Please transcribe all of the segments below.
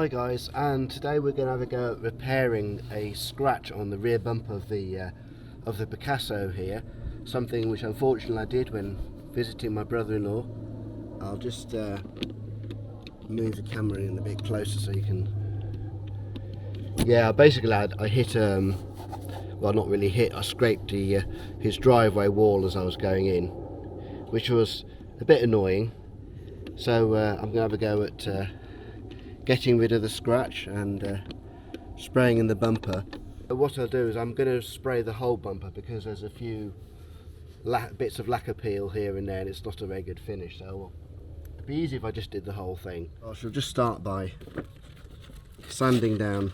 Hi guys, and today we're going to have a go at repairing a scratch on the rear bumper of the Picasso here. Something which unfortunately I did when visiting my brother-in-law. I'll just move the camera in a bit closer so you can... Yeah, basically I hit, well not really hit, I scraped his driveway wall as I was going in, which was a bit annoying. So I'm going to have a go at getting rid of the scratch and spraying in the bumper. What I'll do is I'm going to spray the whole bumper because there's a few bits of lacquer peel here and there and it's not a very good finish, so it'd be easy if I just did the whole thing. I shall just start by sanding down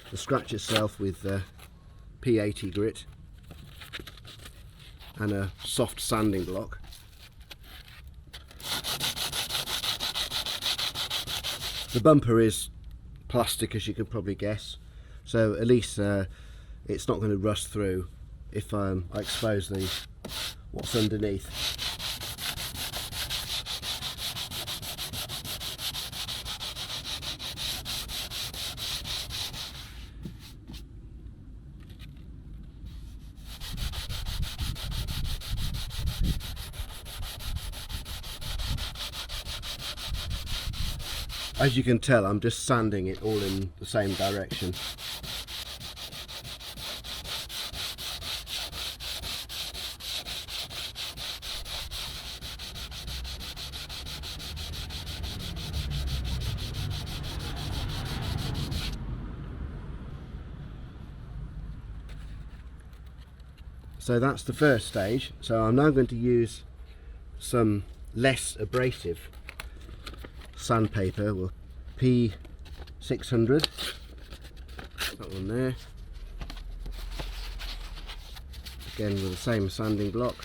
the scratch itself with P80 grit and a soft sanding block. The bumper is plastic, as you can probably guess, so at least it's not going to rust through if I expose what's underneath. As you can tell, I'm just sanding it all in the same direction. So that's the first stage. So I'm now going to use some less abrasive sandpaper, well, P600, that one there, again with the same sanding block.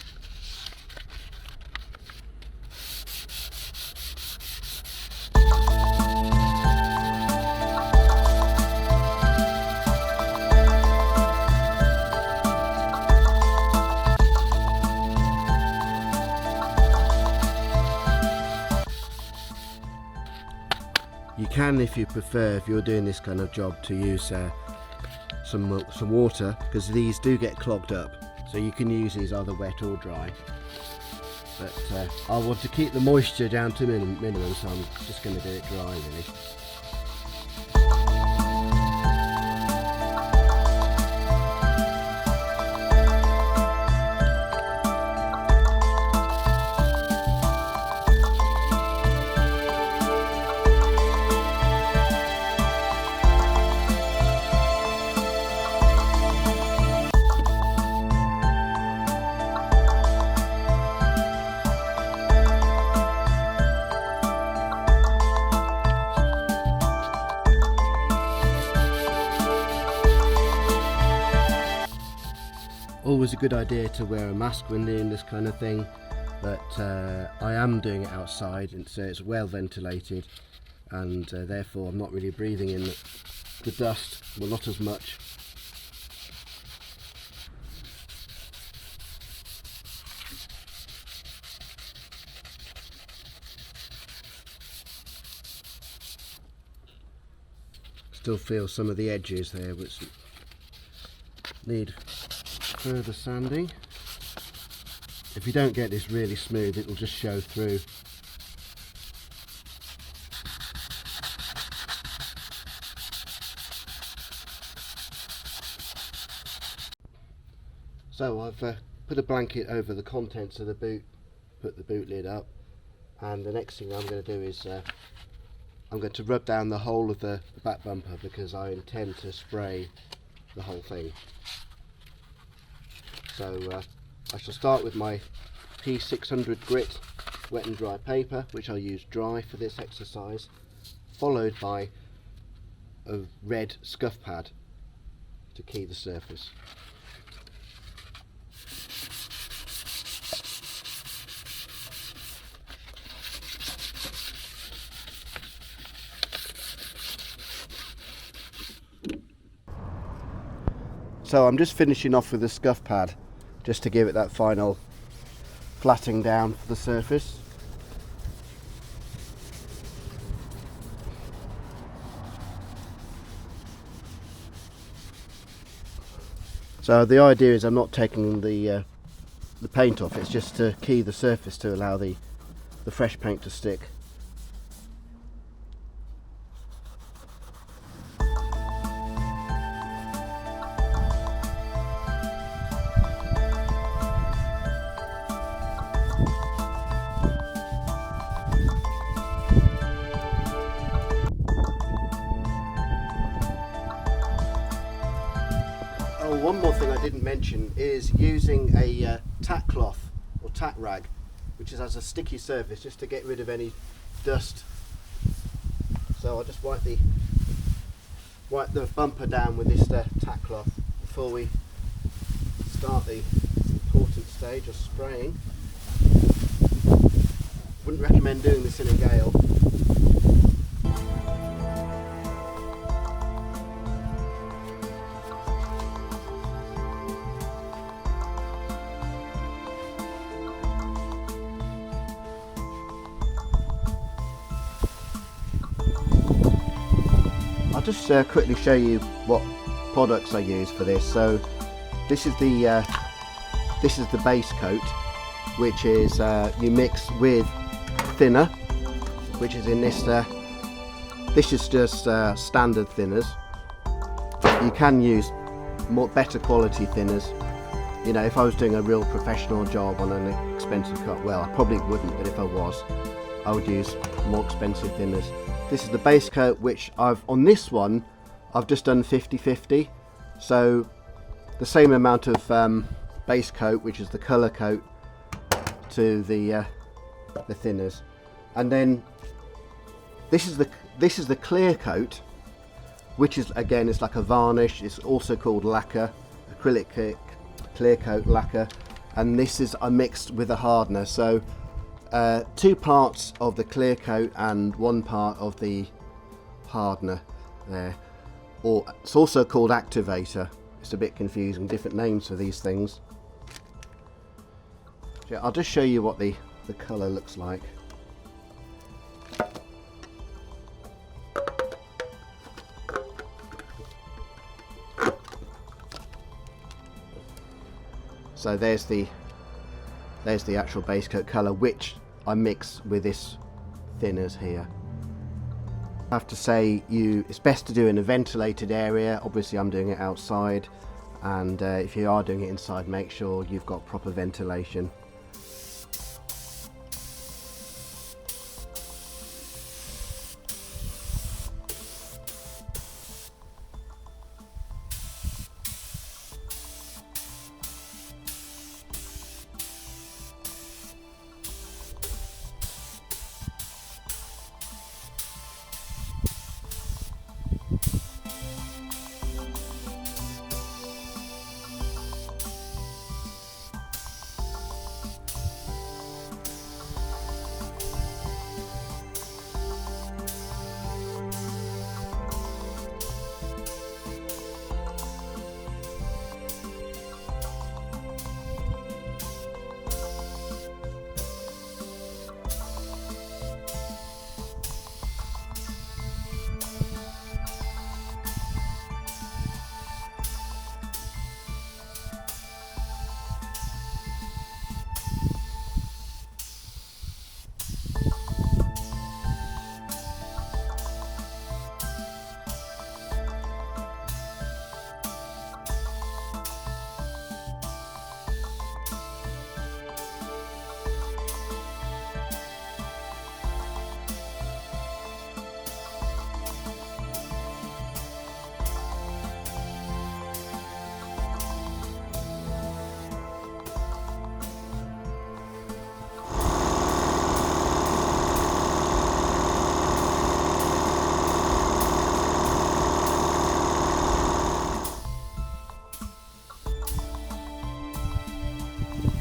You can, if you prefer, if you're doing this kind of job, to use some water, because these do get clogged up, so you can use these either wet or dry. But I want to keep the moisture down to minimum, so I'm just going to do it dry really. Always a good idea to wear a mask when doing this kind of thing, but I am doing it outside, and so it's well ventilated, and therefore I'm not really breathing in the dust, well, not as much. Still feel some of the edges there which need further sanding. If you don't get this really smooth, it will just show through. So I've put a blanket over the contents of the boot, put the boot lid up, and the next thing I'm going to do is I'm going to rub down the whole of the back bumper because I intend to spray the whole thing. So I shall start with my P600 grit wet and dry paper, which I'll use dry for this exercise, followed by a red scuff pad to key the surface. So I'm just finishing off with the scuff pad, just to give it that final flattening down for the surface. So the idea is I'm not taking the paint off, it's just to key the surface to allow the fresh paint to stick. Oh, one more thing I didn't mention is using a tack cloth or tack rag, which has a sticky surface, just to get rid of any dust. So I'll just wipe the bumper down with this tack cloth before we start the important stage of spraying. Wouldn't recommend doing this in a gale. I'll just quickly show you what products I use for this. So this is the base coat, which is you mix with thinner, which is in this. This is just standard thinners. You can use better quality thinners. You know, if I was doing a real professional job on an expensive cut, well, I probably wouldn't, but if I was, I would use more expensive thinners. This is the base coat, which on this one I've just done 50-50, so the same amount of base coat, which is the colour coat, to the thinners. And then this is the clear coat, which is, again, it's like a varnish. It's also called lacquer, acrylic clear coat lacquer, and this is mixed with a hardener. So 2 parts of the clear coat and 1 part of the hardener there. Or it's also called activator. It's a bit confusing, different names for these things. Yeah, I'll just show you what the colour looks like. So there's the actual base coat colour, which I mix with this thinners here. I have to say, it's best to do in a ventilated area. Obviously I'm doing it outside, and if you are doing it inside, make sure you've got proper ventilation.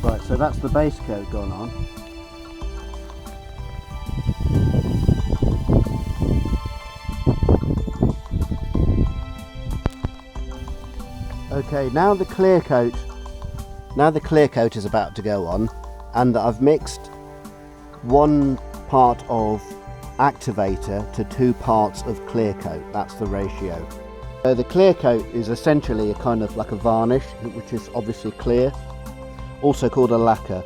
Right, so that's the base coat gone on. Okay, now the clear coat is about to go on, and I've mixed 1 part of activator to 2 parts of clear coat. That's the ratio. So the clear coat is essentially a kind of like a varnish, which is obviously clear, also called a lacquer.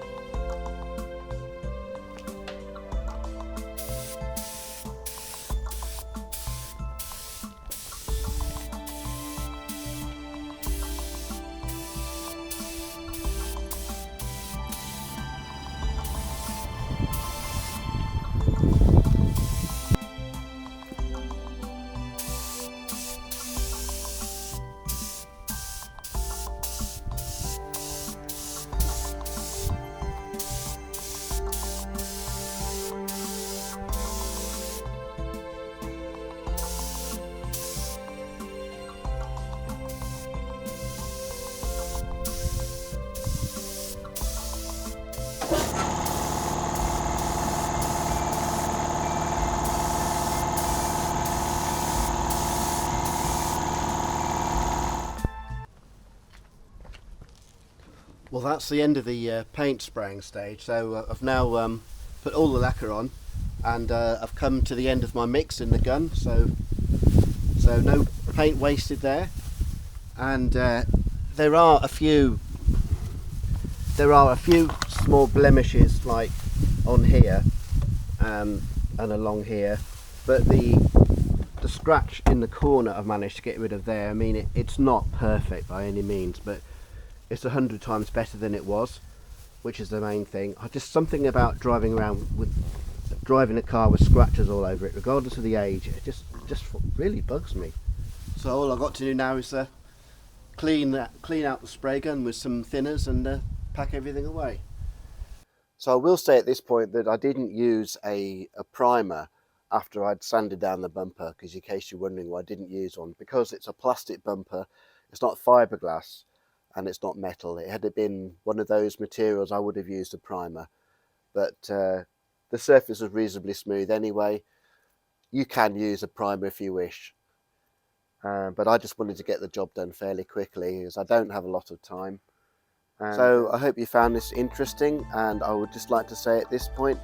Well, that's the end of the paint spraying stage. So I've now put all the lacquer on, and I've come to the end of my mix in the gun. So no paint wasted there, and there are a few small blemishes like on here and along here, but the scratch in the corner I've managed to get rid of there. I mean, it's not perfect by any means, but it's 100 times better than it was, which is the main thing. Just something about driving a car with scratches all over it, regardless of the age, it just really bugs me. So all I've got to do now is clean out the spray gun with some thinners and pack everything away. So I will say at this point that I didn't use a primer after I'd sanded down the bumper, because in case you're wondering why I didn't use one, because it's a plastic bumper, it's not fiberglass, and it's not metal. Had it been one of those materials, I would have used a primer, but the surface was reasonably smooth anyway. You can use a primer if you wish, but I just wanted to get the job done fairly quickly, as I don't have a lot of time. So I hope you found this interesting, and I would just like to say at this point,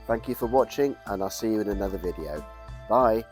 thank you for watching, and I'll see you in another video. Bye.